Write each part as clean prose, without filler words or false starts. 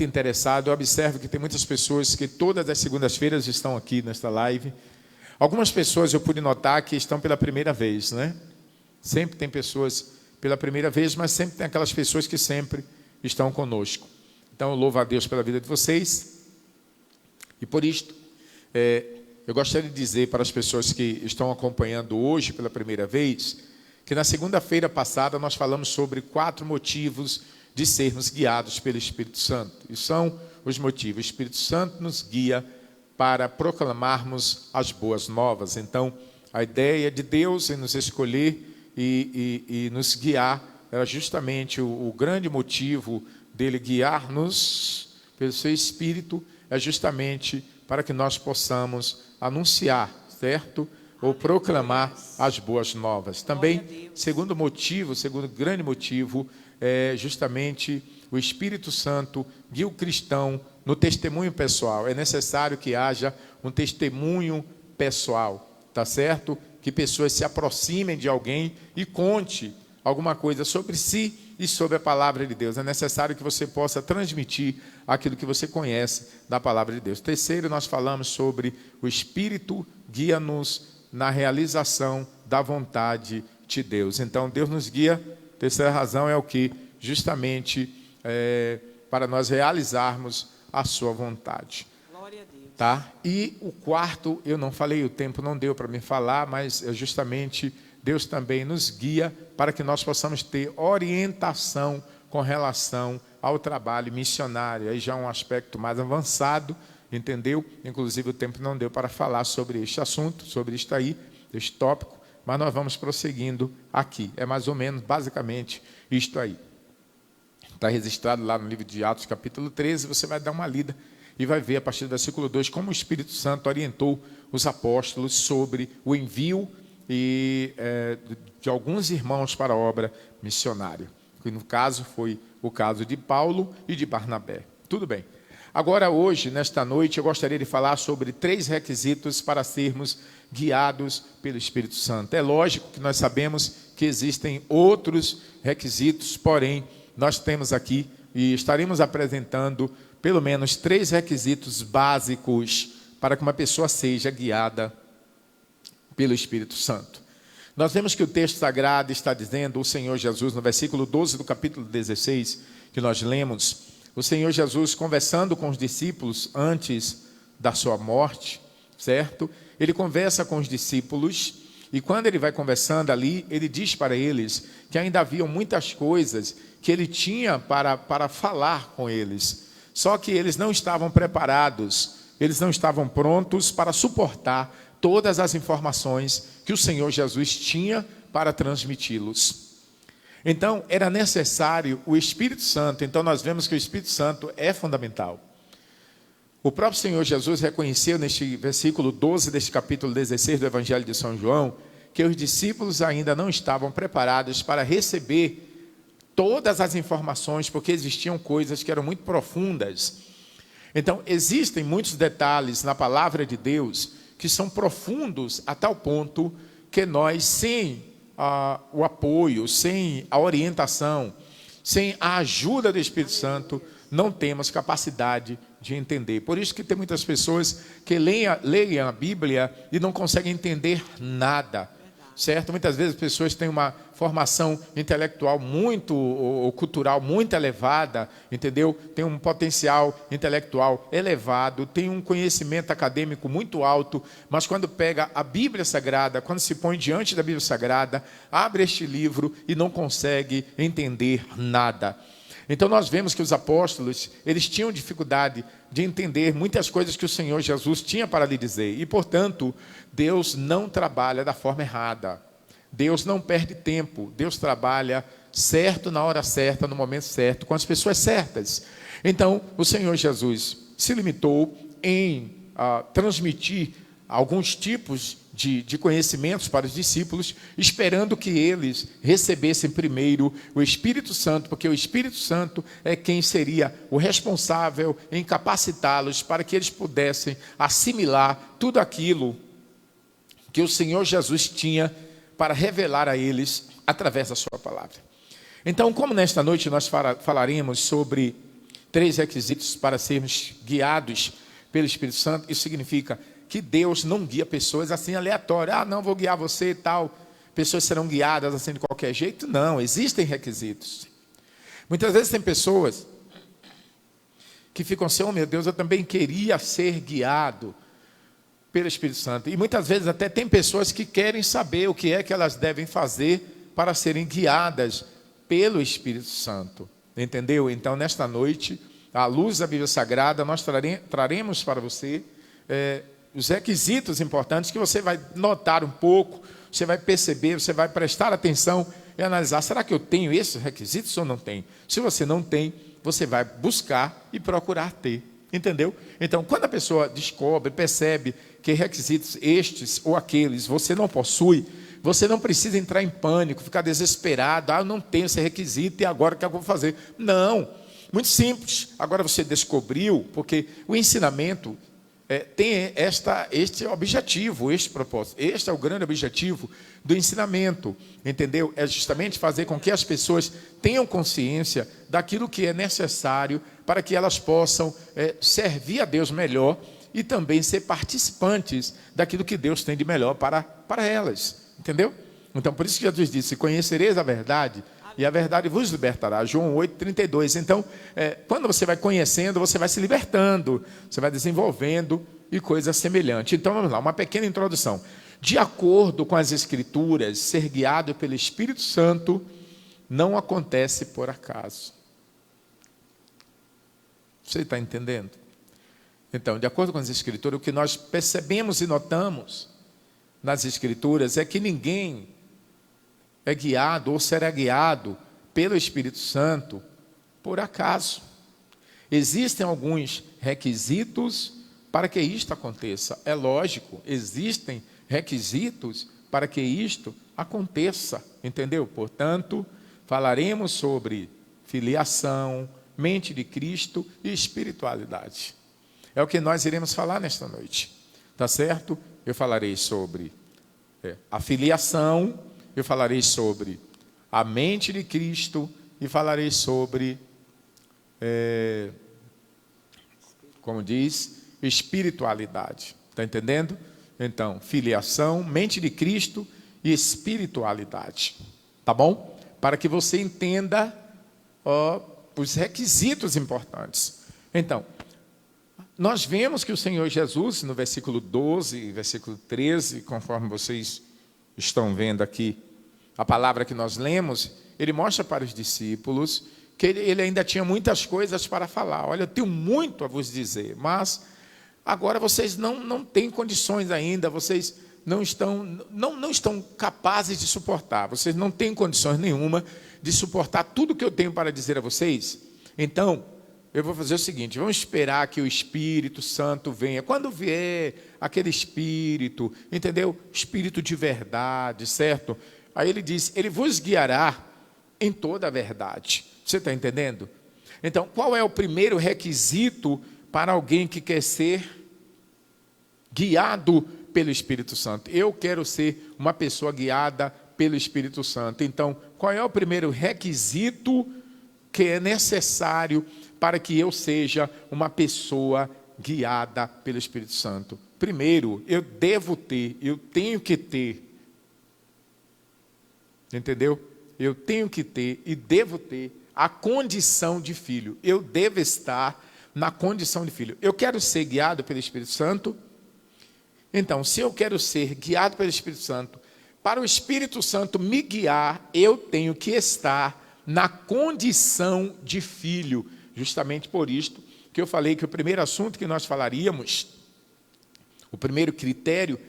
interessado, eu observo que tem muitas pessoas que todas as segundas-feiras estão aqui nesta live. Algumas pessoas eu pude notar que estão pela primeira vez, né? Sempre tem pessoas pela primeira vez, mas sempre tem aquelas pessoas que sempre estão conosco. Então, eu louvo a Deus pela vida de vocês. E por isto, eu gostaria de dizer para as pessoas que estão acompanhando hoje pela primeira vez, que na segunda-feira passada nós falamos sobre 4 motivos de sermos guiados pelo Espírito Santo. E são os motivos. O Espírito Santo nos guia para proclamarmos as boas novas. Então, a ideia de Deus em nos escolher e nos guiar era justamente o grande motivo dele guiar-nos pelo seu Espírito, é justamente para que nós possamos anunciar, certo? Ou proclamar as boas novas. Também, segundo grande motivo, é justamente o Espírito Santo guia o cristão no testemunho pessoal. É necessário que haja um testemunho pessoal, tá certo? Que pessoas se aproximem de alguém e conte alguma coisa sobre si e sobre a palavra de Deus. É necessário que você possa transmitir aquilo que você conhece da palavra de Deus. Terceiro, nós falamos sobre o Espírito guia-nos na realização da vontade de Deus. Então, Deus nos guia. Terceira razão é o que? Justamente para nós realizarmos a sua vontade. Glória a Deus. Tá? E o quarto, eu não falei, o tempo não deu para me falar, mas é justamente Deus também nos guia para que nós possamos ter orientação com relação ao trabalho missionário. Aí já é um aspecto mais avançado, entendeu? Inclusive o tempo não deu para falar sobre este assunto, sobre isto aí, este tópico, mas nós vamos prosseguindo aqui. É mais ou menos, basicamente, isto aí. Está registrado lá no livro de Atos, capítulo 13, você vai dar uma lida e vai ver a partir do versículo 2 como o Espírito Santo orientou os apóstolos sobre o envio de alguns irmãos para a obra missionária. Que no caso foi o caso de Paulo e de Barnabé. Tudo bem. Agora, hoje, nesta noite, eu gostaria de falar sobre 3 requisitos para sermos guiados pelo Espírito Santo. É lógico que nós sabemos que existem outros requisitos, porém, nós temos aqui e estaremos apresentando pelo menos 3 requisitos básicos para que uma pessoa seja guiada pelo Espírito Santo. Nós vemos que o texto sagrado está dizendo, o Senhor Jesus, no versículo 12 do capítulo 16, que nós lemos, o Senhor Jesus conversando com os discípulos antes da sua morte, certo? Ele conversa com os discípulos e quando ele vai conversando ali, ele diz para eles que ainda haviam muitas coisas que ele tinha para falar com eles. Só que eles não estavam preparados, eles não estavam prontos para suportar todas as informações que o Senhor Jesus tinha para transmiti-los. Então, era necessário o Espírito Santo. Então, nós vemos que o Espírito Santo é fundamental. O próprio Senhor Jesus reconheceu neste versículo 12 deste capítulo 16 do Evangelho de São João, que os discípulos ainda não estavam preparados para receber todas as informações, porque existiam coisas que eram muito profundas. Então, existem muitos detalhes na palavra de Deus que são profundos a tal ponto que nós, sem o apoio, sem a orientação, sem a ajuda do Espírito Santo, não temos capacidade de entender. Por isso que tem muitas pessoas que leem a Bíblia e não conseguem entender nada. Certo? Muitas vezes as pessoas têm uma formação intelectual ou cultural muito elevada, entendeu? Tem um potencial intelectual elevado, tem um conhecimento acadêmico muito alto, mas quando pega a Bíblia Sagrada, quando se põe diante da Bíblia Sagrada, abre este livro e não consegue entender nada. Então nós vemos que os apóstolos, eles tinham dificuldade de entender muitas coisas que o Senhor Jesus tinha para lhe dizer. E, portanto, Deus não trabalha da forma errada. Deus não perde tempo. Deus trabalha certo, na hora certa, no momento certo, com as pessoas certas. Então, o Senhor Jesus se limitou em transmitir alguns tipos de conhecimentos para os discípulos, esperando que eles recebessem primeiro o Espírito Santo, porque o Espírito Santo é quem seria o responsável em capacitá-los para que eles pudessem assimilar tudo aquilo que o Senhor Jesus tinha para revelar a eles através da sua palavra. Então, como nesta noite nós falaremos sobre 3 requisitos para sermos guiados pelo Espírito Santo. Isso significa que Deus não guia pessoas assim aleatórias. Ah, não, vou guiar você e tal. Pessoas serão guiadas assim de qualquer jeito. Não, existem requisitos. Muitas vezes tem pessoas que ficam assim, oh meu Deus, eu também queria ser guiado pelo Espírito Santo. E muitas vezes até tem pessoas que querem saber o que é que elas devem fazer para serem guiadas pelo Espírito Santo. Entendeu? Então, nesta noite, à luz da Bíblia Sagrada, nós traremos para você os requisitos importantes que você vai notar um pouco, você vai perceber, você vai prestar atenção e analisar, será que eu tenho esses requisitos ou não tenho? Se você não tem, você vai buscar e procurar ter. Entendeu? Então, quando a pessoa descobre, percebe que requisitos estes ou aqueles você não possui, você não precisa entrar em pânico, ficar desesperado. Ah, eu não tenho esse requisito e agora o que eu vou fazer? Não, muito simples. Agora você descobriu, porque o ensinamento tem este objetivo, este propósito. Este é o grande objetivo do ensinamento, entendeu? É justamente fazer com que as pessoas tenham consciência daquilo que é necessário para que elas possam servir a Deus melhor e também ser participantes daquilo que Deus tem de melhor para elas, entendeu? Então, por isso que Jesus disse, conhecereis a verdade e a verdade vos libertará. João 8:32. Então, quando você vai conhecendo, você vai se libertando, você vai desenvolvendo e coisas semelhantes. Então, vamos lá, uma pequena introdução. De acordo com as Escrituras, ser guiado pelo Espírito Santo não acontece por acaso. Você está entendendo? Então, de acordo com as Escrituras, o que nós percebemos e notamos nas Escrituras é que ninguém é guiado ou será guiado pelo Espírito Santo por acaso. Existem alguns requisitos para que isto aconteça. É lógico, existem requisitos para que isto aconteça, entendeu? Portanto, falaremos sobre filiação, mente de Cristo e espiritualidade. É o que nós iremos falar nesta noite, tá certo? Eu falarei sobre a filiação, eu falarei sobre a mente de Cristo e falarei sobre, como diz, espiritualidade. Está entendendo? Então, filiação, mente de Cristo e espiritualidade. Tá bom? Para que você entenda os requisitos importantes. Então, nós vemos que o Senhor Jesus, no versículo 12, versículo 13, conforme vocês estão vendo aqui, a palavra que nós lemos, ele mostra para os discípulos que ele ainda tinha muitas coisas para falar. Olha, eu tenho muito a vos dizer, mas agora vocês não têm condições ainda, vocês não estão capazes de suportar, vocês não têm condições nenhuma de suportar tudo que eu tenho para dizer a vocês. Então, eu vou fazer o seguinte, vamos esperar que o Espírito Santo venha. Quando vier aquele Espírito, entendeu? Espírito de verdade, certo? Aí ele diz, ele vos guiará em toda a verdade. Você está entendendo? Então, qual é o primeiro requisito para alguém que quer ser guiado pelo Espírito Santo? Eu quero ser uma pessoa guiada pelo Espírito Santo. Então, qual é o primeiro requisito que é necessário para que eu seja uma pessoa guiada pelo Espírito Santo? Primeiro, eu tenho que ter, entendeu? Eu tenho que ter e devo ter a condição de filho. Eu devo estar na condição de filho. Eu quero ser guiado pelo Espírito Santo. Então, se eu quero ser guiado pelo Espírito Santo, para o Espírito Santo me guiar, eu tenho que estar na condição de filho. Justamente por isto que eu falei que o primeiro assunto que nós falaríamos, o primeiro critério,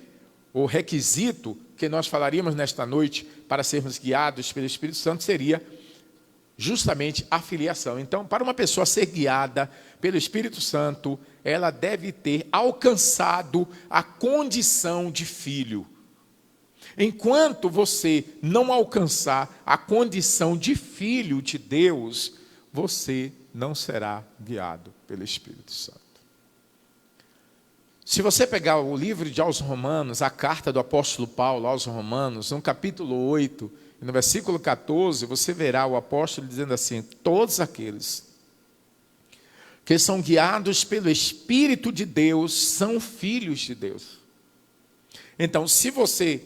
ou requisito que nós falaríamos nesta noite para sermos guiados pelo Espírito Santo seria justamente a filiação. Então, para uma pessoa ser guiada pelo Espírito Santo, ela deve ter alcançado a condição de filho. Enquanto você não alcançar a condição de filho de Deus, você não será guiado pelo Espírito Santo. Se você pegar o livro de aos Romanos, a carta do apóstolo Paulo aos Romanos, no capítulo 8, no versículo 14, você verá o apóstolo dizendo assim, todos aqueles que são guiados pelo Espírito de Deus, são filhos de Deus. Então, se você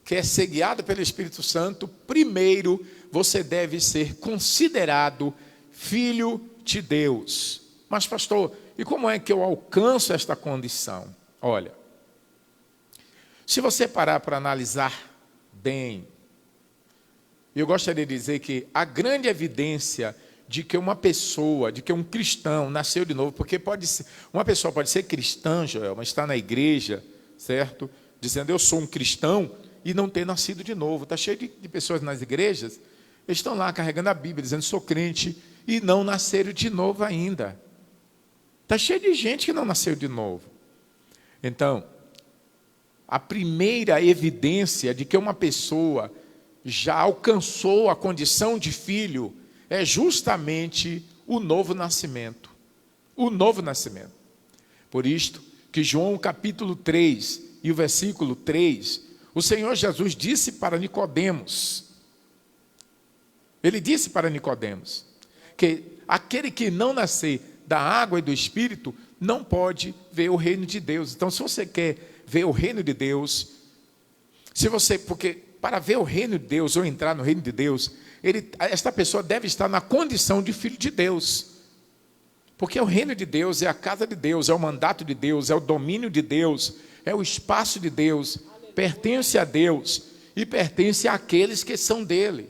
quer ser guiado pelo Espírito Santo, primeiro você deve ser considerado filho de Deus. Mas, pastor, e como é que eu alcanço esta condição? Olha, se você parar para analisar bem, eu gostaria de dizer que a grande evidência de que uma pessoa, de que um cristão nasceu de novo, porque uma pessoa pode ser cristã, Joel, mas está na igreja, certo? Dizendo, eu sou um cristão, e não ter nascido de novo. Está cheio de pessoas nas igrejas, eles estão lá carregando a Bíblia, dizendo, sou crente, e não nasceram de novo ainda. Está cheio de gente que não nasceu de novo. Então, a primeira evidência de que uma pessoa já alcançou a condição de filho é justamente o novo nascimento. O novo nascimento. Por isto que João capítulo 3 e o versículo 3, o Senhor Jesus disse para Nicodemos, ele disse para Nicodemos, que aquele que não nascer da água e do Espírito não pode ver o reino de Deus. Então, se você quer ver o reino de Deus, porque para ver o reino de Deus ou entrar no reino de Deus, esta pessoa deve estar na condição de filho de Deus. Porque o reino de Deus é a casa de Deus, é o mandato de Deus, é o domínio de Deus, é o espaço de Deus, pertence a Deus e pertence àqueles que são dele.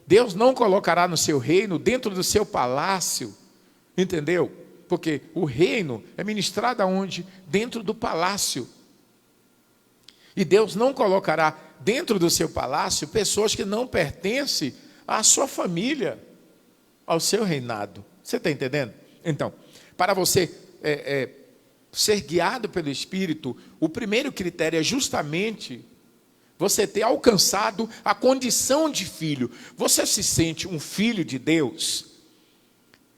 Deus não colocará no seu reino, dentro do seu palácio, entendeu? Porque o reino é ministrado aonde? Dentro do palácio. E Deus não colocará dentro do seu palácio pessoas que não pertencem à sua família, ao seu reinado. Você está entendendo? Então, para você ser guiado pelo Espírito, o primeiro critério é justamente você ter alcançado a condição de filho. Você se sente um filho de Deus?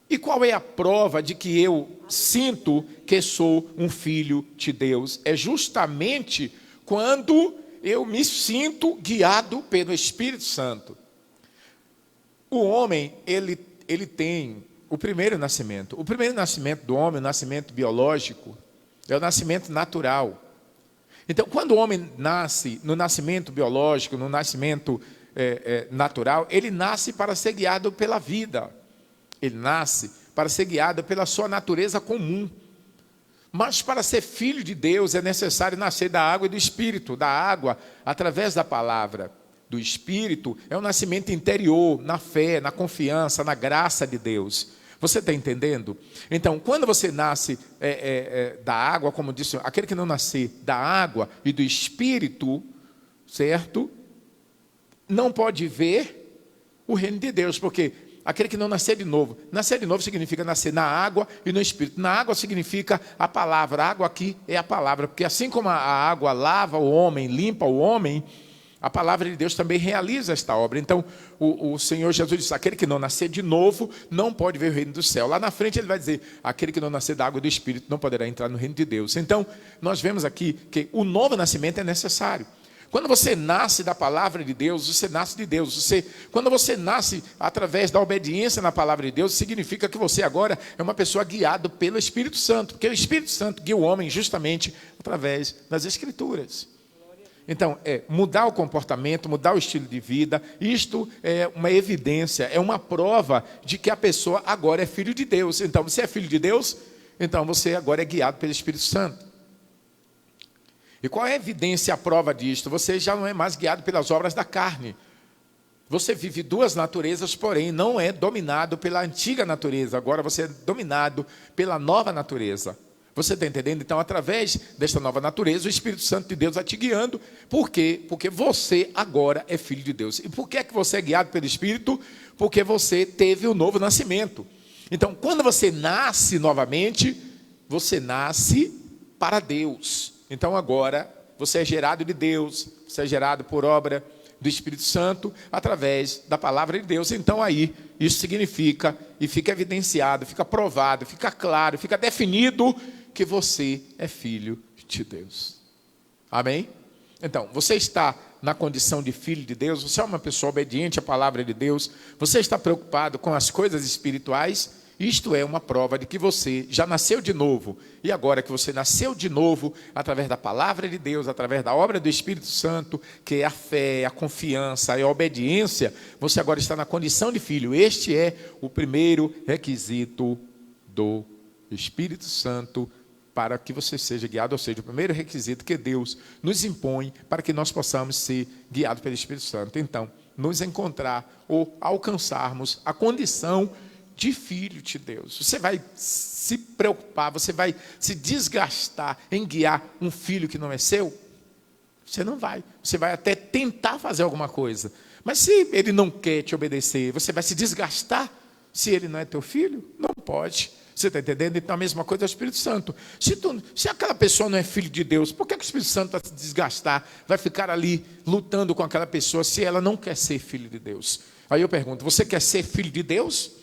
E qual é a prova de que eu sinto que sou um filho de Deus? É justamente quando eu me sinto guiado pelo Espírito Santo. O homem, ele tem o primeiro nascimento. O primeiro nascimento do homem, o nascimento biológico, é o nascimento natural. Então, quando o homem nasce no nascimento biológico, no nascimento natural, ele nasce para ser guiado pela vida. Ele nasce para ser guiado pela sua natureza comum. Mas para ser filho de Deus é necessário nascer da água e do Espírito. Da água, através da palavra. Do Espírito, é um nascimento interior, na fé, na confiança, na graça de Deus. Você está entendendo? Então, quando você nasce da água, como disse, aquele que não nascer da água e do Espírito, certo? Não pode ver o reino de Deus, porque aquele que não nascer de novo significa nascer na água e no Espírito. Na água significa a palavra, a água aqui é a palavra, porque assim como a água lava o homem, limpa o homem, a palavra de Deus também realiza esta obra. Então, o Senhor Jesus disse, aquele que não nascer de novo, não pode ver o reino do céu. Lá na frente ele vai dizer, aquele que não nascer da água e do Espírito, não poderá entrar no reino de Deus. Então, nós vemos aqui que o novo nascimento é necessário. Quando você nasce da palavra de Deus, você nasce de Deus. Quando você nasce através da obediência na palavra de Deus, significa que você agora é uma pessoa guiada pelo Espírito Santo. Porque o Espírito Santo guia o homem justamente através das Escrituras. Então, mudar o comportamento, mudar o estilo de vida, isto é uma evidência, é uma prova de que a pessoa agora é filho de Deus. Então, você é filho de Deus, então você agora é guiado pelo Espírito Santo. E qual é a evidência, a prova disto? Você já não é mais guiado pelas obras da carne. Você vive duas naturezas, porém não é dominado pela antiga natureza. Agora você é dominado pela nova natureza. Você está entendendo? Então, através desta nova natureza, o Espírito Santo de Deus vai te guiando. Por quê? Porque você agora é filho de Deus. E por que é que você é guiado pelo Espírito? Porque você teve o novo nascimento. Então, quando você nasce novamente, você nasce para Deus. Então, agora, você é gerado de Deus, você é gerado por obra do Espírito Santo, através da palavra de Deus. Então, aí, isso significa, e fica evidenciado, fica provado, fica claro, fica definido que você é filho de Deus. Amém? Então, você está na condição de filho de Deus, você é uma pessoa obediente à palavra de Deus, você está preocupado com as coisas espirituais, Isto é uma prova de que você já nasceu de novo. E agora que você nasceu de novo, através da palavra de Deus, através da obra do Espírito Santo, que é a fé, a confiança e a obediência, você agora está na condição de filho. Este é o primeiro requisito do Espírito Santo para que você seja guiado, ou seja, o primeiro requisito que Deus nos impõe para que nós possamos ser guiados pelo Espírito Santo. Então, nos encontrar ou alcançarmos a condição de filho de Deus. Você vai se preocupar, você vai se desgastar em guiar um filho que não é seu? Você não vai. Você vai até tentar fazer alguma coisa. Mas se ele não quer te obedecer, você vai se desgastar se ele não é teu filho? Não pode. Você está entendendo? Então a mesma coisa é o Espírito Santo. Se aquela pessoa não é filho de Deus, por que o Espírito Santo vai se desgastar? Vai ficar ali lutando com aquela pessoa se ela não quer ser filho de Deus? Aí eu pergunto, você quer ser filho de Deus?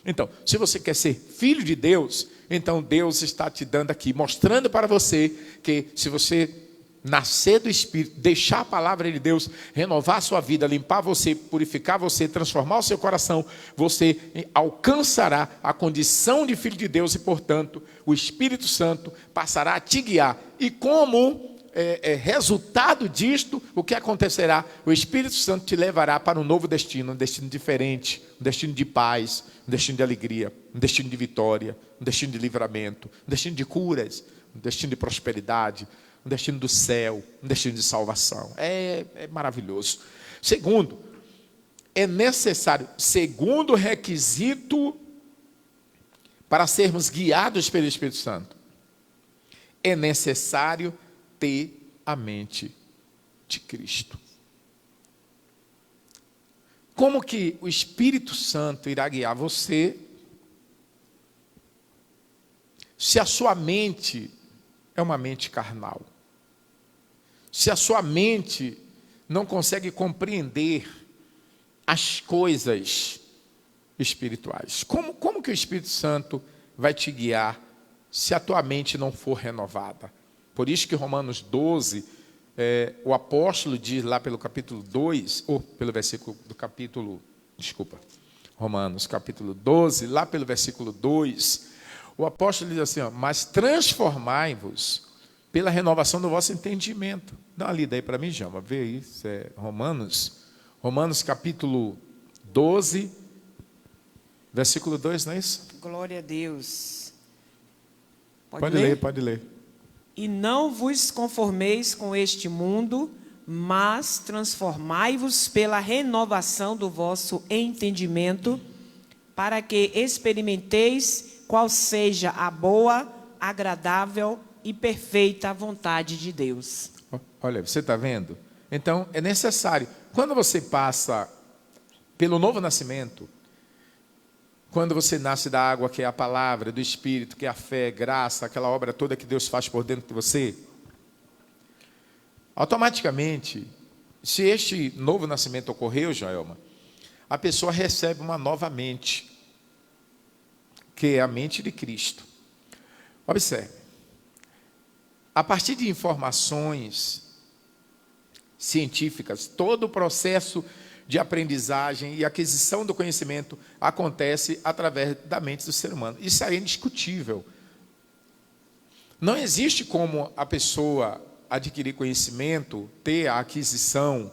Então, se você quer ser filho de Deus, então Deus está te dando aqui, mostrando para você que se você nascer do Espírito, deixar a palavra de Deus, renovar a sua vida, limpar você, purificar você, transformar o seu coração, você alcançará a condição de filho de Deus e, portanto, o Espírito Santo passará a te guiar. E como resultado disto, o que acontecerá? O Espírito Santo te levará para um novo destino, um destino diferente, um destino de paz, um destino de alegria, um destino de vitória, um destino de livramento, um destino de curas, um destino de prosperidade, um destino do céu, um destino de salvação. É maravilhoso. Segundo, é necessário, segundo requisito para sermos guiados pelo Espírito Santo, é necessário ter a mente de Cristo. Como que o Espírito Santo irá guiar você se a sua mente é uma mente carnal? Se a sua mente não consegue compreender as coisas espirituais, como que o Espírito Santo vai te guiar se a tua mente não for renovada? Por isso que Romanos 12, o apóstolo diz lá pelo capítulo 2, ou pelo versículo do capítulo, Romanos capítulo 12, lá pelo versículo 2, o apóstolo diz assim, mas transformai-vos pela renovação do vosso entendimento. Dá uma lida aí para mim, Jama, vê aí, isso é Romanos capítulo 12, versículo 2, não é isso? Glória a Deus. Pode ler. E não vos conformeis com este mundo, mas transformai-vos pela renovação do vosso entendimento, para que experimenteis qual seja a boa, agradável e perfeita vontade de Deus. Olha, você está vendo? Então, é necessário. Quando você passa pelo novo nascimento, quando você nasce da água, que é a palavra, do Espírito, que é a fé, graça, aquela obra toda que Deus faz por dentro de você, automaticamente, se este novo nascimento ocorreu, Joelma, a pessoa recebe uma nova mente, que é a mente de Cristo. Observe, a partir de informações científicas, todo o processo de aprendizagem e aquisição do conhecimento acontece através da mente do ser humano. Isso é indiscutível. Não existe como a pessoa adquirir conhecimento, ter a aquisição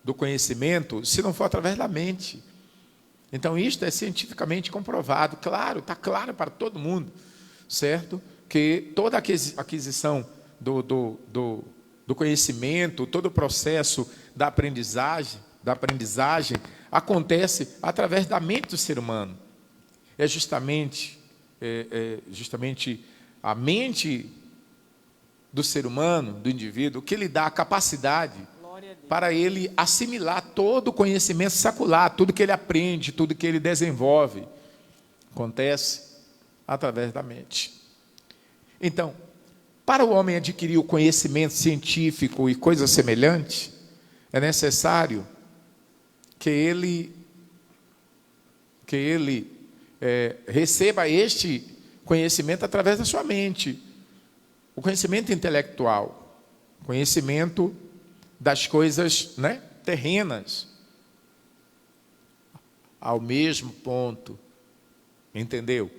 do conhecimento, se não for através da mente. Então, isto é cientificamente comprovado. Claro, está claro para todo mundo, certo? Que toda a aquisição do conhecimento, todo o processo da aprendizagem acontece através da mente do ser humano. É justamente a mente do ser humano, do indivíduo, que lhe dá a capacidade para ele assimilar todo o conhecimento secular, tudo que ele aprende, tudo que ele desenvolve, acontece através da mente. Então, para o homem adquirir o conhecimento científico e coisas semelhantes, é necessário que ele receba este conhecimento através da sua mente. O conhecimento intelectual, conhecimento das coisas, né, terrenas. Ao mesmo ponto Entendeu?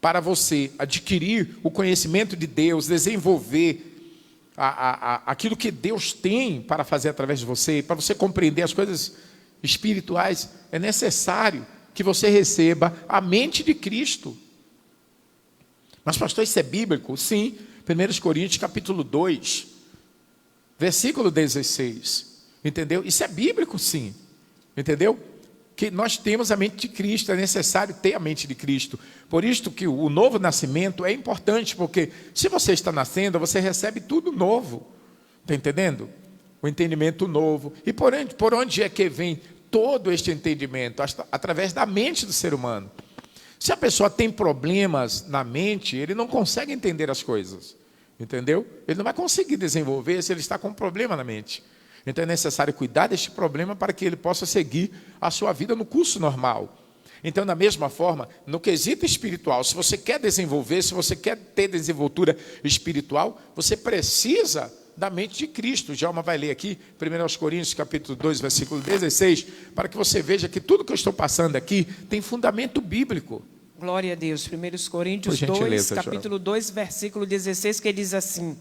Para você adquirir o conhecimento de Deus, desenvolver aquilo que Deus tem para fazer através de você, para você compreender as coisas espirituais, é necessário que você receba a mente de Cristo. Mas pastor, isso é bíblico? Sim. 1 Coríntios capítulo 2, versículo 16. Entendeu? Isso é bíblico, sim. Entendeu? Que nós temos a mente de Cristo, é necessário ter a mente de Cristo. Por isso que o novo nascimento é importante, porque se você está nascendo, você recebe tudo novo. Está entendendo? O entendimento novo. E por onde é que vem todo este entendimento? Através da mente do ser humano. Se a pessoa tem problemas na mente, ele não consegue entender as coisas. Entendeu? Ele não vai conseguir desenvolver se ele está com um problema na mente. Então é necessário cuidar deste problema para que ele possa seguir a sua vida no curso normal. Então, da mesma forma, no quesito espiritual, se você quer desenvolver, se você quer ter desenvoltura espiritual, você precisa da mente de Cristo. Djalma vai ler aqui, 1 Coríntios capítulo 2, versículo 16, para que você veja que tudo que eu estou passando aqui tem fundamento bíblico. Glória a Deus. 1 Coríntios 2, capítulo 2, versículo 16, que diz assim: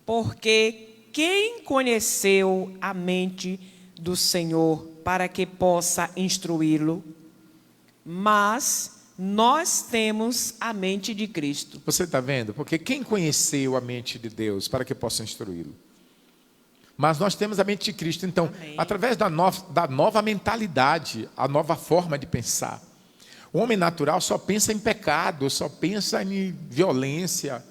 porque quem conheceu a mente do Senhor para que possa instruí-lo? Mas nós temos a mente de Cristo. Você está vendo? Porque quem conheceu a mente de Deus para que possa instruí-lo? Mas nós temos a mente de Cristo. Então, amém, através da nova mentalidade, a nova forma de pensar. O homem natural só pensa em pecado, só pensa em violência,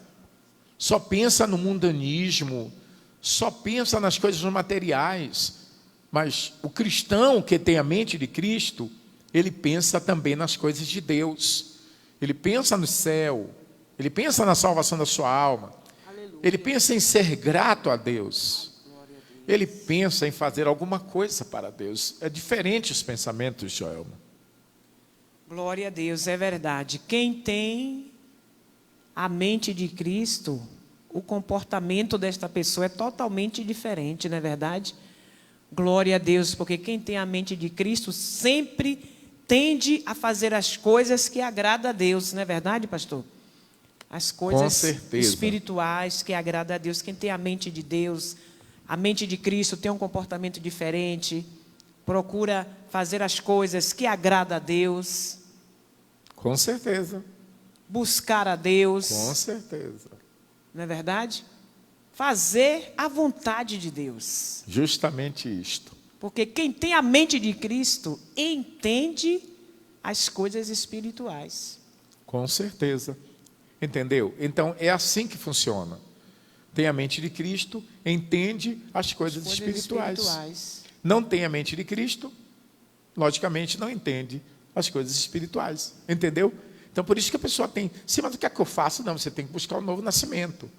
só pensa no mundanismo, só pensa nas coisas materiais. Mas o cristão que tem a mente de Cristo, ele pensa também nas coisas de Deus. Ele pensa no céu, ele pensa na salvação da sua alma. Aleluia. Ele pensa em ser grato a Deus. Ele pensa em fazer alguma coisa para Deus. É diferente os pensamentos, Joelma. Glória a Deus, é verdade. Quem tem a mente de Cristo, o comportamento desta pessoa é totalmente diferente, não é verdade? Glória a Deus, porque quem tem a mente de Cristo sempre tende a fazer as coisas que agradam a Deus, não é verdade, pastor? As coisas espirituais que agradam a Deus. Quem tem a mente de Deus, a mente de Cristo, tem um comportamento diferente, procura fazer as coisas que agradam a Deus. Com certeza. Buscar a Deus. Com certeza. Não é verdade? Fazer a vontade de Deus. Justamente isto. Porque quem tem a mente de Cristo entende as coisas espirituais. Com certeza. Entendeu? Então é assim que funciona. Tem a mente de Cristo, entende as coisas espirituais. Não tem a mente de Cristo, logicamente não entende as coisas espirituais. Entendeu? Então por isso que a pessoa tem, sim, mas o que é que eu faço? Não, você tem que buscar o novo nascimento.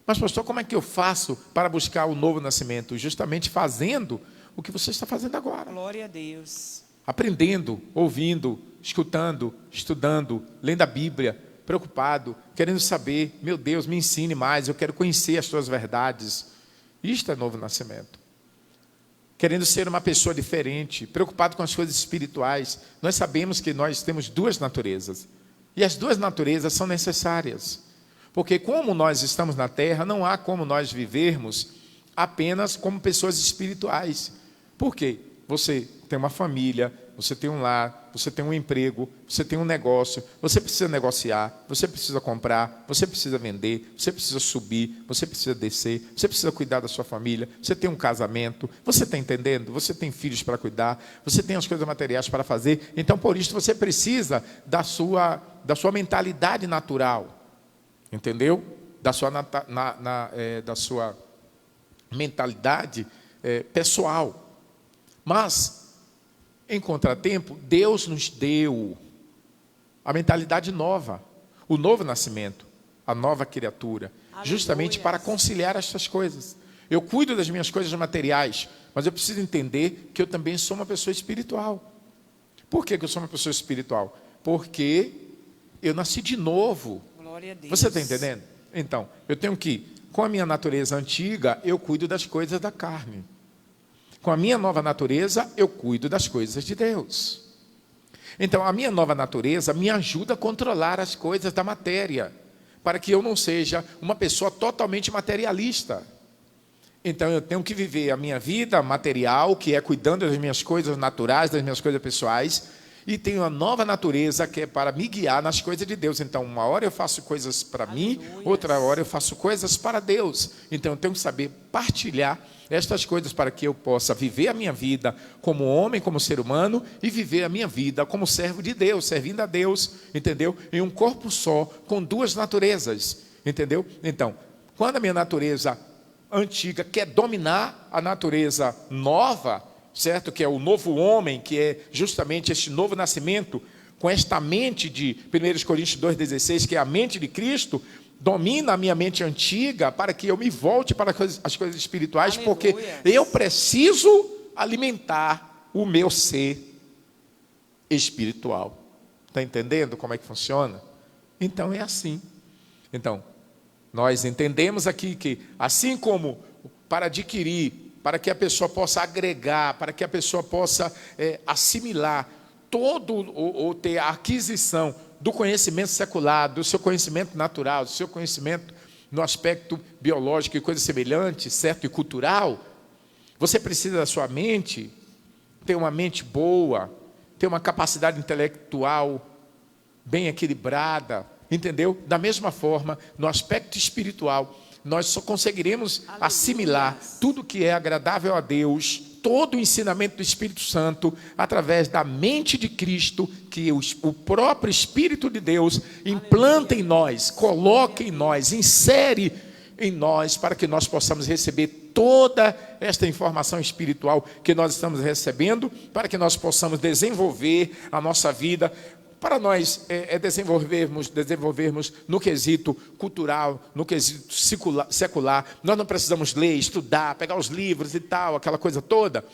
Mas pastor, como é que eu faço para buscar o novo nascimento? Justamente fazendo o que você está fazendo agora. Glória a Deus. Aprendendo, ouvindo, escutando, estudando, lendo a Bíblia, preocupado, querendo saber, meu Deus, me ensine mais, eu quero conhecer as tuas verdades. Isto é novo nascimento. Querendo ser uma pessoa diferente, preocupado com as coisas espirituais. Nós sabemos que nós temos duas naturezas. E as duas naturezas são necessárias. Porque como nós estamos na terra, não há como nós vivermos apenas como pessoas espirituais. Por quê? Você tem uma família, você tem um lar, você tem um emprego, você tem um negócio, você precisa negociar, você precisa comprar, você precisa vender, você precisa subir, você precisa descer, você precisa cuidar da sua família, você tem um casamento, você está entendendo? Você tem filhos para cuidar, você tem as coisas materiais para fazer. Então, por isso, você precisa da sua mentalidade natural. Entendeu? Da sua mentalidade pessoal. Mas, em contratempo, Deus nos deu a mentalidade nova, o novo nascimento, a nova criatura, justamente para conciliar estas coisas. Eu cuido das minhas coisas materiais, mas eu preciso entender que eu também sou uma pessoa espiritual. Por que eu sou uma pessoa espiritual? Porque eu nasci de novo. Você está entendendo? Então, eu tenho que, com a minha natureza antiga, eu cuido das coisas da carne. Com a minha nova natureza, eu cuido das coisas de Deus. Então, a minha nova natureza me ajuda a controlar as coisas da matéria, para que eu não seja uma pessoa totalmente materialista. Então, eu tenho que viver a minha vida material, que é cuidando das minhas coisas naturais, das minhas coisas pessoais, e tenho a nova natureza, que é para me guiar nas coisas de Deus. Então, uma hora eu faço coisas para mim, outra hora eu faço coisas para Deus. Então, eu tenho que saber partilhar estas coisas para que eu possa viver a minha vida como homem, como ser humano, e viver a minha vida como servo de Deus, servindo a Deus, entendeu? Em um corpo só, com duas naturezas, entendeu? Então, quando a minha natureza antiga quer dominar a natureza nova, certo? Que é o novo homem, que é justamente este novo nascimento, com esta mente de 1 Coríntios 2,16, que é a mente de Cristo, domina a minha mente antiga para que eu me volte para as coisas espirituais. Aleluia. Porque eu preciso alimentar o meu ser espiritual. Está entendendo como é que funciona? Então é assim. Então, nós entendemos aqui que, assim como para adquirir, para que a pessoa possa agregar, para que a pessoa possa assimilar todo, ou ter a aquisição do conhecimento secular, do seu conhecimento natural, do seu conhecimento no aspecto biológico e coisa semelhante, certo? E cultural, você precisa da sua mente, ter uma mente boa, ter uma capacidade intelectual bem equilibrada, entendeu? Da mesma forma, no aspecto espiritual, nós só conseguiremos assimilar tudo que é agradável a Deus, todo o ensinamento do Espírito Santo, através da mente de Cristo, que o próprio Espírito de Deus implanta em nós, coloca em nós, insere em nós, para que nós possamos receber toda esta informação espiritual que nós estamos recebendo, para que nós possamos desenvolver a nossa vida, para nós desenvolvermos no quesito cultural, no quesito secular. Nós não precisamos ler, estudar, pegar os livros e tal, aquela coisa toda,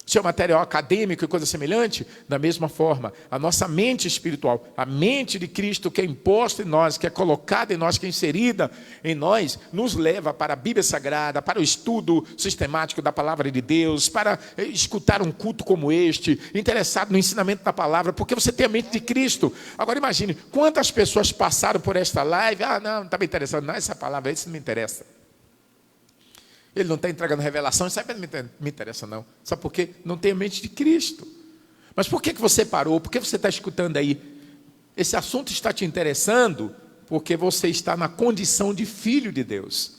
seu material acadêmico e coisa semelhante. Da mesma forma, a nossa mente espiritual, a mente de Cristo, que é imposta em nós, que é colocada em nós, que é inserida em nós, nos leva para a Bíblia Sagrada, para o estudo sistemático da Palavra de Deus, para escutar um culto como este, interessado no ensinamento da Palavra, porque você tem a mente de Cristo. Agora imagine, quantas pessoas passaram por esta live, não está me interessando, não, essa palavra, isso não me interessa. Ele não está entregando revelação, isso aí não me interessa não. Sabe por quê? Não tem a mente de Cristo. Mas por que você parou? Por que você está escutando aí? Esse assunto está te interessando porque você está na condição de filho de Deus.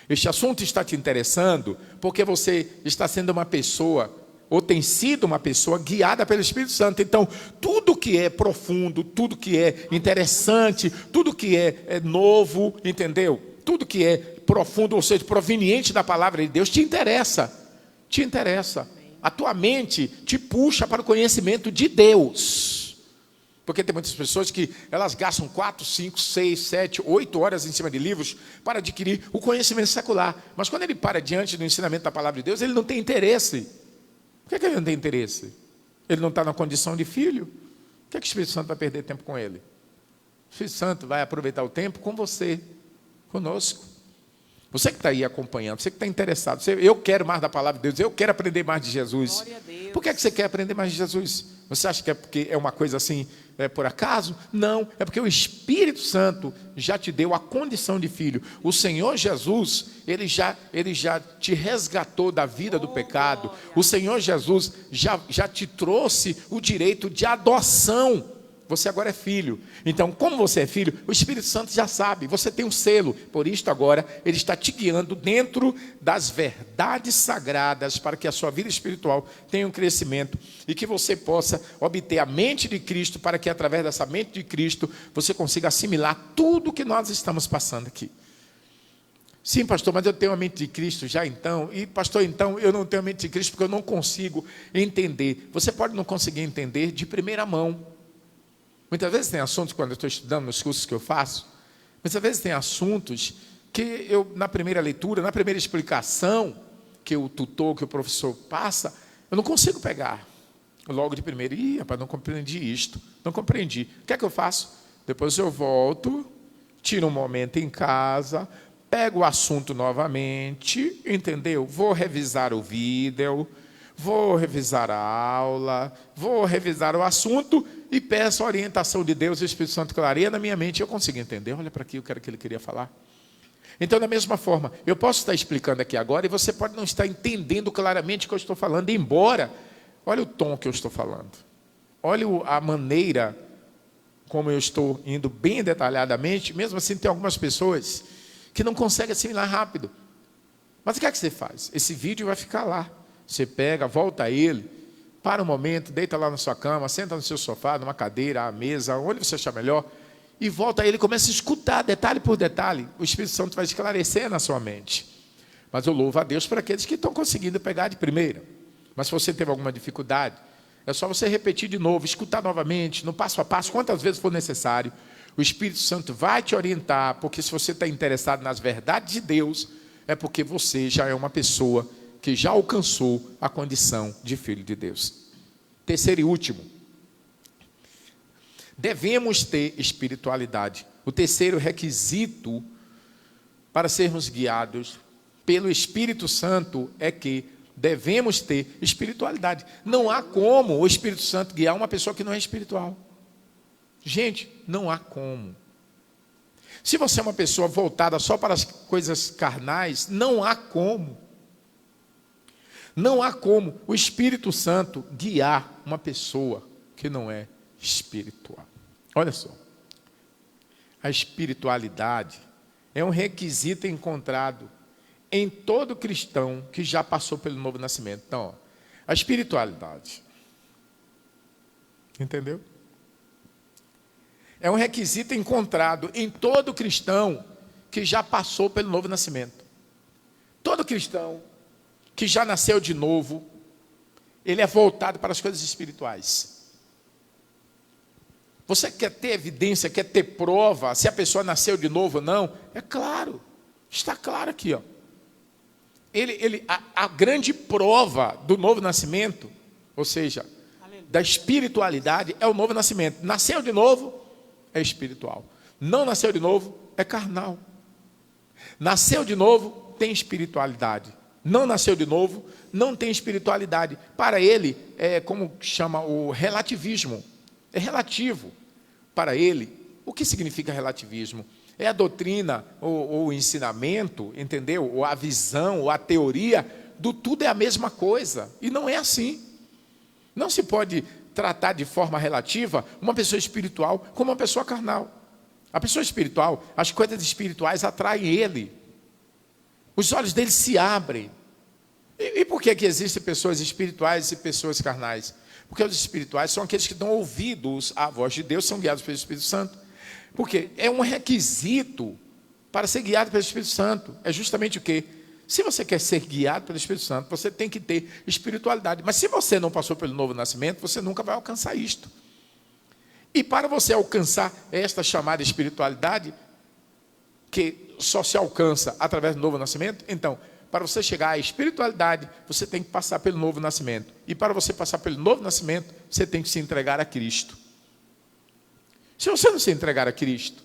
Este assunto está te interessando porque você está sendo uma pessoa, ou tem sido uma pessoa guiada pelo Espírito Santo. Então, tudo que é profundo, tudo que é interessante, tudo que é novo, entendeu? Tudo que é profundo, ou seja, proveniente da palavra de Deus, te interessa. A tua mente te puxa para o conhecimento de Deus. Porque tem muitas pessoas que elas gastam 4, 5, 6, 7, 8 horas em cima de livros para adquirir o conhecimento secular. Mas quando ele para diante do ensinamento da palavra de Deus, ele não tem interesse. Por que ele não tem interesse? Ele não está na condição de filho. Por que o Espírito Santo vai perder tempo com ele? O Espírito Santo vai aproveitar o tempo com você, conosco. Você que está aí acompanhando, você que está interessado, eu quero mais da palavra de Deus, eu quero aprender mais de Jesus. Por que você quer aprender mais de Jesus? Você acha que é porque é uma coisa assim, por acaso? Não, é porque o Espírito Santo já te deu a condição de filho. O Senhor Jesus, Ele já te resgatou da vida do pecado. O Senhor Jesus já te trouxe o direito de adoção. Você agora é filho. Então, como você é filho, o Espírito Santo já sabe, você tem um selo. Por isto agora, ele está te guiando dentro das verdades sagradas, para que a sua vida espiritual tenha um crescimento e que você possa obter a mente de Cristo, para que através dessa mente de Cristo você consiga assimilar tudo que nós estamos passando aqui. Sim, pastor, mas eu tenho a mente de Cristo já então. E pastor, então eu não tenho a mente de Cristo porque eu não consigo entender. Você pode não conseguir entender de primeira mão. Muitas vezes tem assuntos, quando eu estou estudando nos cursos que eu faço, muitas vezes tem assuntos que eu, na primeira leitura, na primeira explicação que o tutor, que o professor passa, eu não consigo pegar. Logo de primeiro, rapaz, não compreendi isto, não compreendi. O que é que eu faço? Depois eu volto, tiro um momento em casa, pego o assunto novamente, entendeu? Vou revisar o vídeo, vou revisar a aula, vou revisar o assunto e peço a orientação de Deus, o Espírito Santo clareia na minha mente, eu consigo entender, olha para aqui o que era que ele queria falar. Então, da mesma forma, eu posso estar explicando aqui agora e você pode não estar entendendo claramente o que eu estou falando, embora, olha o tom que eu estou falando, olha a maneira como eu estou indo bem detalhadamente, mesmo assim tem algumas pessoas que não conseguem assimilar rápido. Mas o que é que você faz? Esse vídeo vai ficar lá. Você pega, volta a ele, para um momento, deita lá na sua cama, senta no seu sofá, numa cadeira, à mesa, onde você achar melhor, e volta a ele e começa a escutar, detalhe por detalhe. O Espírito Santo vai esclarecer na sua mente. Mas eu louvo a Deus por aqueles que estão conseguindo pegar de primeira. Mas se você teve alguma dificuldade, é só você repetir de novo, escutar novamente, no passo a passo, quantas vezes for necessário. O Espírito Santo vai te orientar, porque se você está interessado nas verdades de Deus, é porque você já é uma pessoa que já alcançou a condição de filho de Deus. Terceiro e último, devemos ter espiritualidade. O terceiro requisito para sermos guiados pelo Espírito Santo é que devemos ter espiritualidade. Não há como o Espírito Santo guiar uma pessoa que não é espiritual. Gente, não há como. Se você é uma pessoa voltada só para as coisas carnais, não há como. Não há como o Espírito Santo guiar uma pessoa que não é espiritual. Olha só. A espiritualidade é um requisito encontrado em todo cristão que já passou pelo novo nascimento. Então, ó, a espiritualidade. Entendeu? É um requisito encontrado em todo cristão que já passou pelo novo nascimento. Todo cristão que já nasceu de novo, ele é voltado para as coisas espirituais. Você quer ter evidência, quer ter prova, se a pessoa nasceu de novo ou não? É claro, está claro aqui, ó. A grande prova do novo nascimento, ou seja, da espiritualidade, é o novo nascimento. Nasceu de novo, é espiritual. Não nasceu de novo, é carnal. Nasceu de novo, tem espiritualidade. Não nasceu de novo, não tem espiritualidade. Para ele, é como chama o relativismo. É relativo. Para ele, o que significa relativismo? É a doutrina, ou o ensinamento, entendeu? Ou a visão, ou a teoria do tudo é a mesma coisa. E não é assim. Não se pode tratar de forma relativa uma pessoa espiritual como uma pessoa carnal. A pessoa espiritual, as coisas espirituais atraem ele. Os olhos dele se abrem. E por que existem pessoas espirituais e pessoas carnais? Porque os espirituais são aqueles que dão ouvidos à voz de Deus, são guiados pelo Espírito Santo. Porque é um requisito para ser guiado pelo Espírito Santo. É justamente o quê? Se você quer ser guiado pelo Espírito Santo, você tem que ter espiritualidade. Mas se você não passou pelo novo nascimento, você nunca vai alcançar isto. E para você alcançar esta chamada espiritualidade, que só se alcança através do novo nascimento, então, para você chegar à espiritualidade, você tem que passar pelo novo nascimento. E para você passar pelo novo nascimento, você tem que se entregar a Cristo. Se você não se entregar a Cristo,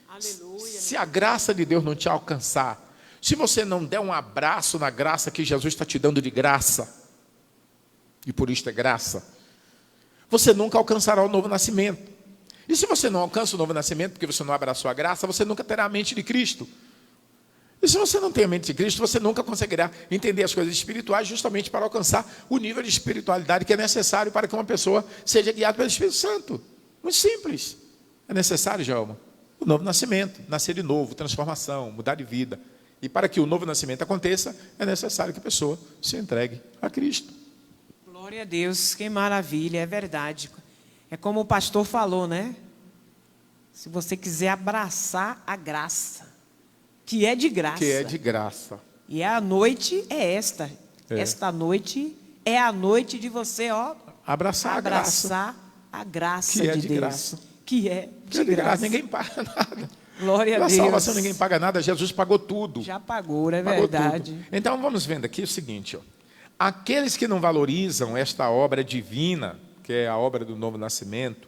aleluia, se a graça de Deus não te alcançar, se você não der um abraço na graça que Jesus está te dando de graça, e por isto é graça, você nunca alcançará o novo nascimento. E se você não alcança o novo nascimento, porque você não abraçou a graça, você nunca terá a mente de Cristo. E se você não tem a mente de Cristo, você nunca conseguirá entender as coisas espirituais, justamente para alcançar o nível de espiritualidade que é necessário para que uma pessoa seja guiada pelo Espírito Santo. Muito simples. É necessário, Djalma, o novo nascimento, nascer de novo, transformação, mudar de vida. E para que o novo nascimento aconteça, é necessário que a pessoa se entregue a Cristo. Glória a Deus, que maravilha, é verdade. É como o pastor falou, né? Se você quiser abraçar a graça, que é de graça. Que é de graça. E a noite é esta. É. Esta noite é a noite de você, ó, abraçar a graça que é de de Deus. Graça. Que é de graça. Ninguém paga nada. Glória a Deus. Na salvação ninguém paga nada, Jesus pagou tudo. Já pagou, é verdade. Tudo. Então vamos vendo aqui o seguinte, ó. Aqueles que não valorizam esta obra divina, que é a obra do novo nascimento,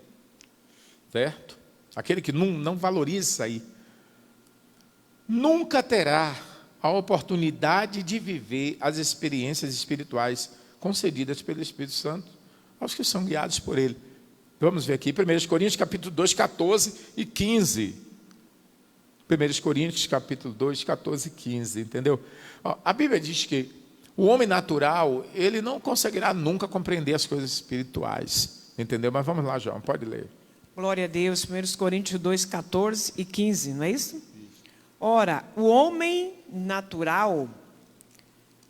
certo? Aquele que não valoriza isso aí, nunca terá a oportunidade de viver as experiências espirituais concedidas pelo Espírito Santo aos que são guiados por Ele. Vamos ver aqui, 1 Coríntios capítulo 2, 14 e 15. 1 Coríntios capítulo 2, 14 e 15, entendeu? A Bíblia diz que o homem natural, ele não conseguirá nunca compreender as coisas espirituais, entendeu? Mas vamos lá, João, pode ler. Glória a Deus, 1 Coríntios 2, 14 e 15, não é isso? Ora, o homem natural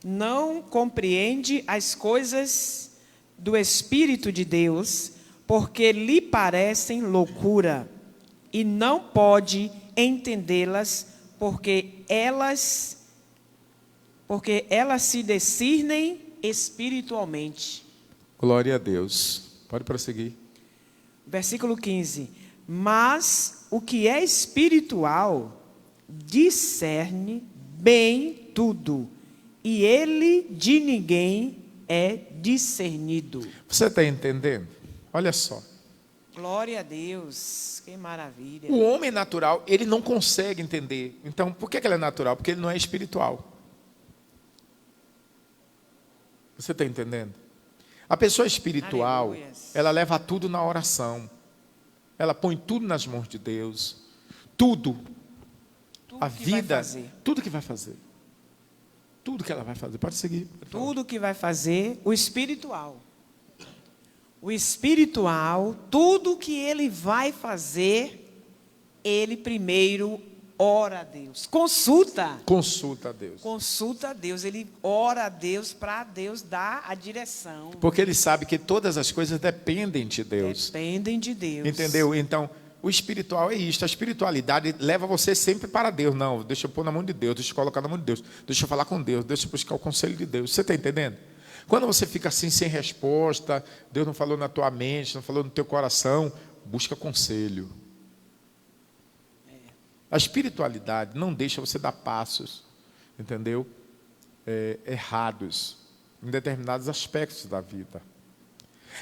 não compreende as coisas do Espírito de Deus, porque lhe parecem loucura, e não pode entendê-las, porque elas se discernem espiritualmente. Glória a Deus. Pode prosseguir. Versículo 15. Mas o que é espiritual discerne bem tudo, e ele de ninguém é discernido. Você está entendendo? Olha só. Glória a Deus, que maravilha. O homem natural, ele não consegue entender. Então, por que ele é natural? Porque ele não é espiritual. Você está entendendo? A pessoa espiritual, Aleluias. ela leva tudo na oração. Ela põe tudo nas mãos de Deus. Tudo. Tudo A que vai vida, fazer. tudo que vai fazer. Tudo que ela vai fazer. Pode seguir. Pode falar. Tudo que vai fazer, o espiritual. O espiritual, tudo que ele vai fazer, ele primeiro ora a Deus. Consulta Consulta a Deus. Consulta a Deus. Ele ora a Deus para Deus dar a direção. Porque ele sabe que todas as coisas dependem de Deus. Dependem de Deus. Entendeu? Então, o espiritual é isto. A espiritualidade leva você sempre para Deus. Não, deixa eu pôr na mão de Deus, deixa eu colocar na mão de Deus, deixa eu falar com Deus, deixa eu buscar o conselho de Deus. Você está entendendo? Quando você fica assim sem resposta, Deus não falou na tua mente, não falou no teu coração, busca conselho. A espiritualidade não deixa você dar passos, entendeu? Errados em determinados aspectos da vida.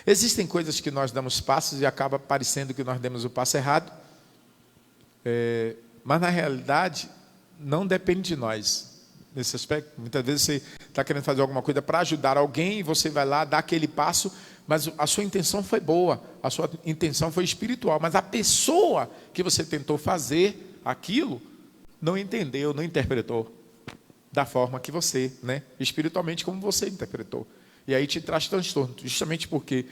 Existem coisas que nós damos passos e acaba parecendo que nós demos o passo errado, mas na realidade não depende de nós. Nesse aspecto, muitas vezes você está querendo fazer alguma coisa para ajudar alguém e você vai lá, dá aquele passo, mas a sua intenção foi boa, a sua intenção foi espiritual, mas a pessoa que você tentou fazer aquilo não entendeu, não interpretou da forma que você, espiritualmente como você interpretou. E aí te traz transtorno, justamente porque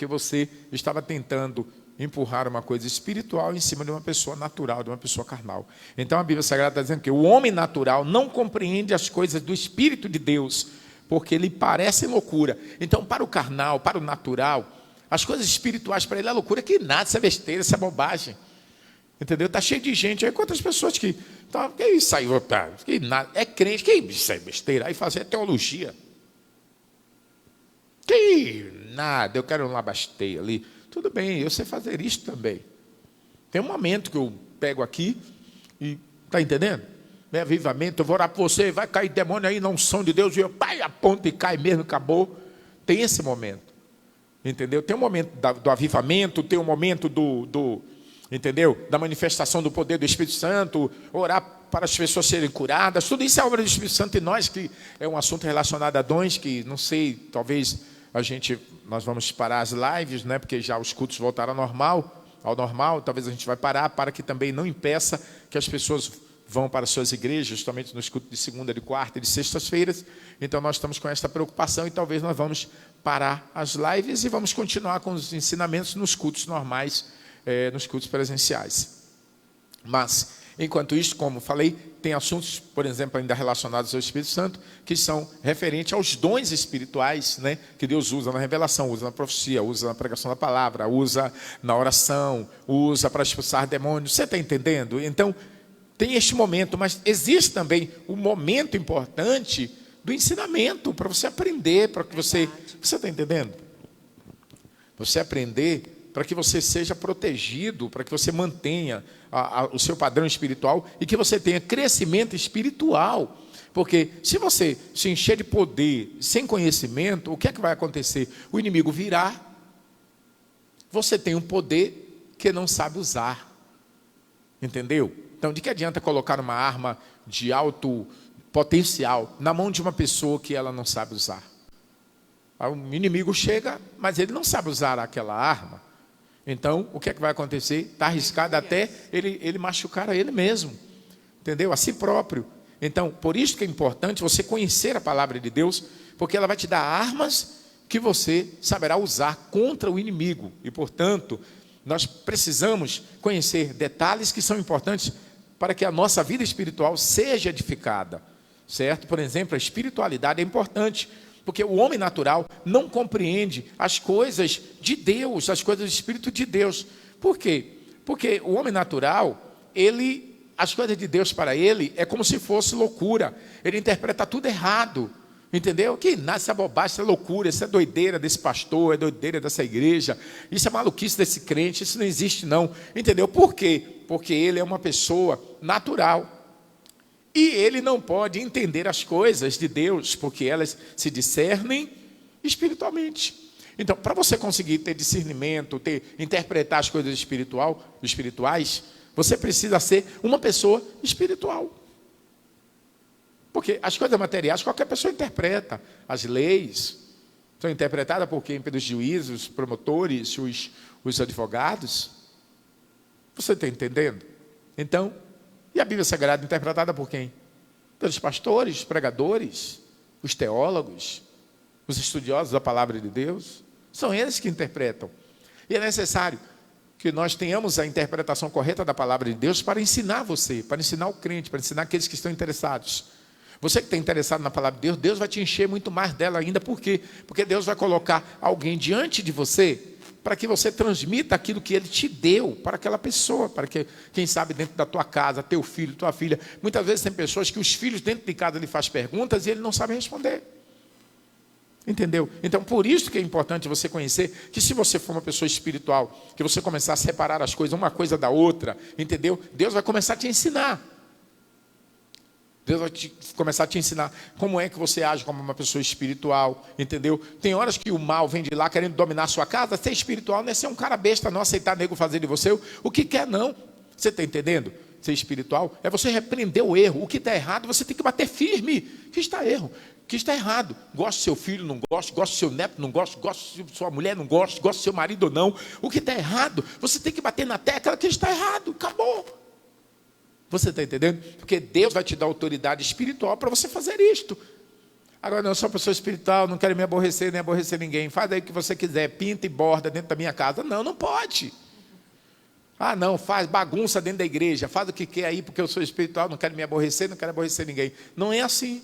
você estava tentando empurrar uma coisa espiritual em cima de uma pessoa natural, de uma pessoa carnal. Então a Bíblia Sagrada está dizendo que o homem natural não compreende as coisas do Espírito de Deus, porque lhe parecem loucura. Então para o carnal, para o natural, as coisas espirituais para ele é loucura, que nada, isso é besteira, isso é bobagem. Entendeu? Está cheio de gente aí, quantas pessoas que isso aí, que nada, é crente, que isso é besteira, aí fazer teologia. Que nada, eu quero um labasteio ali. Tudo bem, eu sei fazer isso também. Tem um momento que eu pego aqui e, está entendendo? Meu avivamento, eu vou orar por você, vai cair demônio aí na unção de Deus, e eu aponto e cai mesmo, acabou. Tem esse momento, entendeu? Tem um momento do avivamento, tem um momento entendeu? Da manifestação do poder do Espírito Santo, orar para as pessoas serem curadas, tudo isso é obra do Espírito Santo em nós, que é um assunto relacionado a dons, que não sei, talvez nós vamos parar as lives, porque já os cultos voltaram ao normal, talvez a gente vai parar, para que também não impeça que as pessoas vão para as suas igrejas, justamente nos cultos de segunda, de quarta e de sextas-feiras. Então nós estamos com essa preocupação e talvez nós vamos parar as lives e vamos continuar com os ensinamentos nos cultos normais, nos cultos presenciais. Mas, enquanto isso, como falei, tem assuntos, por exemplo, ainda relacionados ao Espírito Santo, que são referentes aos dons espirituais, que Deus usa na revelação, usa na profecia, usa na pregação da palavra, usa na oração, usa para expulsar demônios. Você está entendendo? Então, tem este momento, mas existe também um momento importante do ensinamento, para você aprender, para que você está entendendo? Você aprender para que você seja protegido, para que você mantenha o seu padrão espiritual e que você tenha crescimento espiritual. Porque se você se encher de poder sem conhecimento, o que é que vai acontecer? O inimigo virá, você tem um poder que não sabe usar. Entendeu? Então, de que adianta colocar uma arma de alto potencial na mão de uma pessoa que ela não sabe usar? O inimigo chega, mas ele não sabe usar aquela arma. Então, o que é que vai acontecer? Está arriscado até ele machucar a ele mesmo. Entendeu? A si próprio. Então, por isso que é importante você conhecer a palavra de Deus, porque ela vai te dar armas que você saberá usar contra o inimigo. E, portanto, nós precisamos conhecer detalhes que são importantes para que a nossa vida espiritual seja edificada. Certo? Por exemplo, a espiritualidade é importante, porque o homem natural não compreende as coisas de Deus, as coisas do Espírito de Deus. Por quê? Porque o homem natural, as coisas de Deus para ele é como se fosse loucura. Ele interpreta tudo errado. Entendeu? Que nada, essa bobagem, essa loucura, essa doideira desse pastor, é doideira dessa igreja, isso é maluquice desse crente, isso não existe não. Entendeu? Por quê? Porque ele é uma pessoa natural. E ele não pode entender as coisas de Deus, porque elas se discernem espiritualmente. Então, para você conseguir ter discernimento, interpretar as coisas espirituais, você precisa ser uma pessoa espiritual. Porque as coisas materiais qualquer pessoa interpreta. As leis são interpretadas por quem? Pelos juízes, os promotores, os advogados. Você está entendendo? Então, e a Bíblia Sagrada interpretada por quem? Pelos pastores, os pregadores, os teólogos, os estudiosos da palavra de Deus. São eles que interpretam. E é necessário que nós tenhamos a interpretação correta da palavra de Deus para ensinar você, para ensinar o crente, para ensinar aqueles que estão interessados. Você que está interessado na palavra de Deus, Deus vai te encher muito mais dela ainda. Por quê? Porque Deus vai colocar alguém diante de você para que você transmita aquilo que Ele te deu para aquela pessoa, para que, quem sabe, dentro da tua casa, teu filho, tua filha. Muitas vezes tem pessoas que os filhos dentro de casa lhe fazem perguntas e ele não sabe responder. Entendeu? Então, por isso que é importante você conhecer que se você for uma pessoa espiritual, que você começar a separar as coisas, uma coisa da outra, entendeu? Deus vai começar a te ensinar. Deus vai começar a te ensinar como é que você age como uma pessoa espiritual, entendeu? Tem horas que o mal vem de lá querendo dominar a sua casa. Ser espiritual não é ser um cara besta, não aceitar nego fazer de você o que quer, não. Você está entendendo? Ser espiritual é você repreender o erro. O que está errado, você tem que bater firme. Que está erro, que está errado. Gosto do seu filho, não gosto. Gosto do seu neto, não gosto. Gosto de sua mulher, não gosto. Gosto do seu marido ou não. O que está errado, você tem que bater na tecla que está errado. Acabou. Você está entendendo? Porque Deus vai te dar autoridade espiritual para você fazer isto. Agora, não, eu sou uma pessoa espiritual, não quero me aborrecer, nem aborrecer ninguém. Faz aí o que você quiser, pinta e borda dentro da minha casa. Não, não pode. Ah, não, faz bagunça dentro da igreja. Faz o que quer aí, porque eu sou espiritual, não quero me aborrecer, não quero aborrecer ninguém. Não é assim.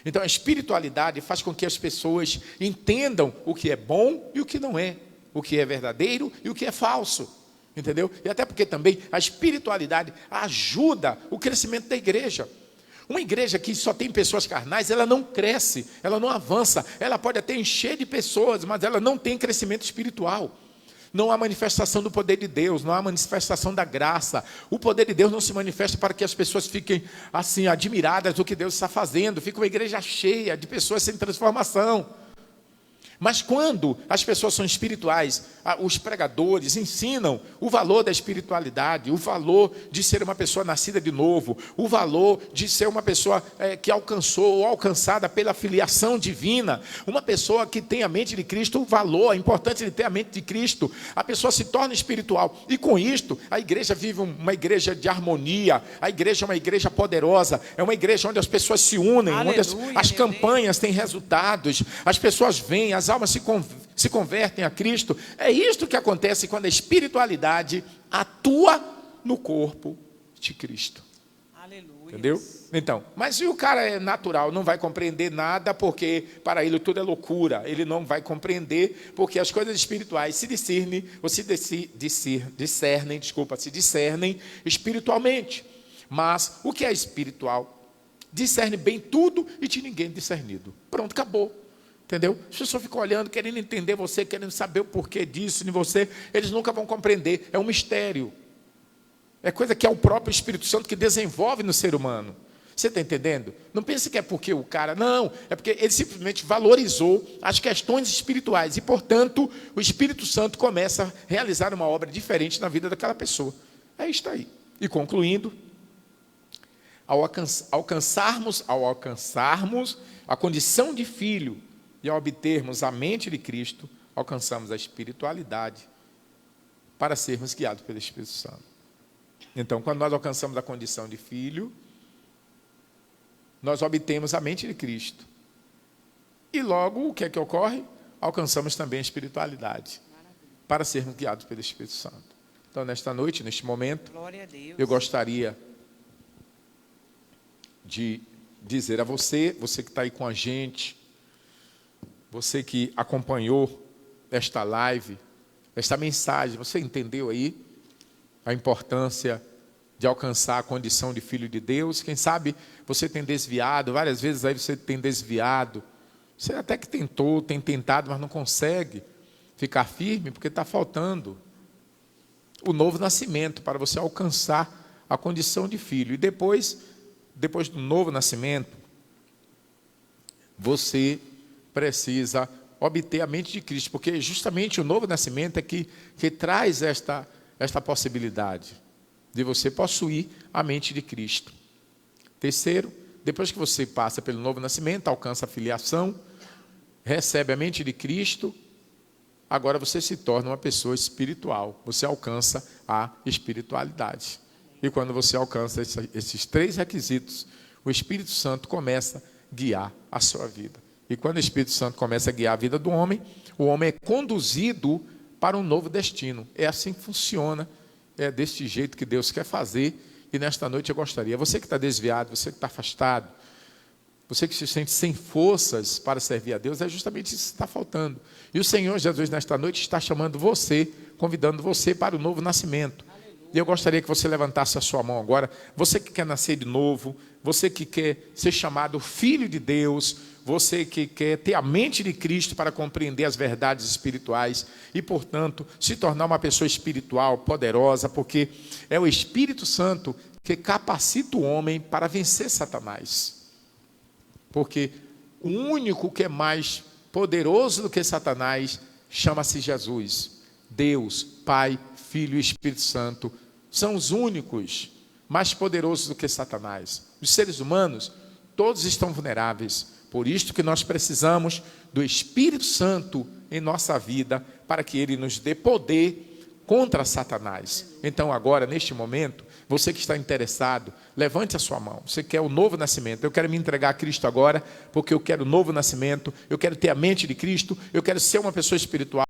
Então, a espiritualidade faz com que as pessoas entendam o que é bom e o que não é. O que é verdadeiro e o que é falso. Entendeu? E até porque também a espiritualidade ajuda o crescimento da igreja. Uma igreja que só tem pessoas carnais, ela não cresce, ela não avança. Ela pode até encher de pessoas, mas ela não tem crescimento espiritual. Não há manifestação do poder de Deus, não há manifestação da graça. O poder de Deus não se manifesta para que as pessoas fiquem assim admiradas do que Deus está fazendo. Fica uma igreja cheia de pessoas sem transformação. Mas quando as pessoas são espirituais, os pregadores ensinam o valor da espiritualidade, o valor de ser uma pessoa nascida de novo, o valor de ser uma pessoa que alcançou ou alcançada pela filiação divina, uma pessoa que tem a mente de Cristo, o valor, a importância de ter a mente de Cristo, a pessoa se torna espiritual. E com isto, a igreja vive uma igreja de harmonia, a igreja é uma igreja poderosa, é uma igreja onde as pessoas se unem, onde as campanhas têm resultados, as pessoas vêm, as almas se convertem a Cristo. É isto que acontece quando a espiritualidade atua no corpo de Cristo. Aleluia. Entendeu? Então, mas se o cara é natural, não vai compreender nada, porque para ele tudo é loucura. Ele não vai compreender, porque as coisas espirituais se discernem, ou se discernem espiritualmente. Mas o que é espiritual? Discerne bem tudo e de ninguém discernido. Pronto, acabou. Entendeu? As pessoas ficam olhando, querendo entender você, querendo saber o porquê disso em você. Eles nunca vão compreender. É um mistério. É coisa que é o próprio Espírito Santo que desenvolve no ser humano. Você está entendendo? Não pense que é porque o cara... Não, é porque ele simplesmente valorizou as questões espirituais. E, portanto, o Espírito Santo começa a realizar uma obra diferente na vida daquela pessoa. É isto aí. E concluindo, ao alcançarmos a condição de filho, E ao obtermos a mente de Cristo, alcançamos a espiritualidade para sermos guiados pelo Espírito Santo. Então, quando nós alcançamos a condição de filho, nós obtemos a mente de Cristo. E logo, o que é que ocorre? Alcançamos também a espiritualidade para sermos guiados pelo Espírito Santo. Então, nesta noite, neste momento, Glória a Deus. eu gostaria de dizer a você, você que está aí com a gente, você que acompanhou esta live, esta mensagem, você entendeu aí a importância de alcançar a condição de filho de Deus? Quem sabe você tem desviado, várias vezes aí você tem desviado, você até que tentou, tem tentado, mas não consegue ficar firme, porque está faltando o novo nascimento para você alcançar a condição de filho. E depois do novo nascimento, você precisa obter a mente de Cristo, porque justamente o novo nascimento é que traz esta possibilidade de você possuir a mente de Cristo. Terceiro, depois que você passa pelo novo nascimento, alcança a filiação, recebe a mente de Cristo, agora você se torna uma pessoa espiritual, você alcança a espiritualidade. E quando você alcança esses três requisitos, o Espírito Santo começa a guiar a sua vida. E quando o Espírito Santo começa a guiar a vida do homem, o homem é conduzido para um novo destino. É assim que funciona, é deste jeito que Deus quer fazer. E nesta noite eu gostaria, você que está desviado, você que está afastado, você que se sente sem forças para servir a Deus, é justamente isso que está faltando. E o Senhor Jesus nesta noite está chamando você, convidando você para o novo nascimento. E eu gostaria que você levantasse a sua mão agora, você que quer nascer de novo, você que quer ser chamado filho de Deus, você que quer ter a mente de Cristo para compreender as verdades espirituais e, portanto, se tornar uma pessoa espiritual, poderosa, porque é o Espírito Santo que capacita o homem para vencer Satanás. Porque o único que é mais poderoso do que Satanás chama-se Jesus. Deus, Pai, Filho e Espírito Santo são os únicos mais poderosos do que Satanás. Os seres humanos, todos estão vulneráveis. Por isto que nós precisamos do Espírito Santo em nossa vida, para que ele nos dê poder contra Satanás. Então agora, neste momento, você que está interessado, levante a sua mão. Você quer o novo nascimento? Eu quero me entregar a Cristo agora, porque eu quero o novo nascimento, eu quero ter a mente de Cristo, eu quero ser uma pessoa espiritual.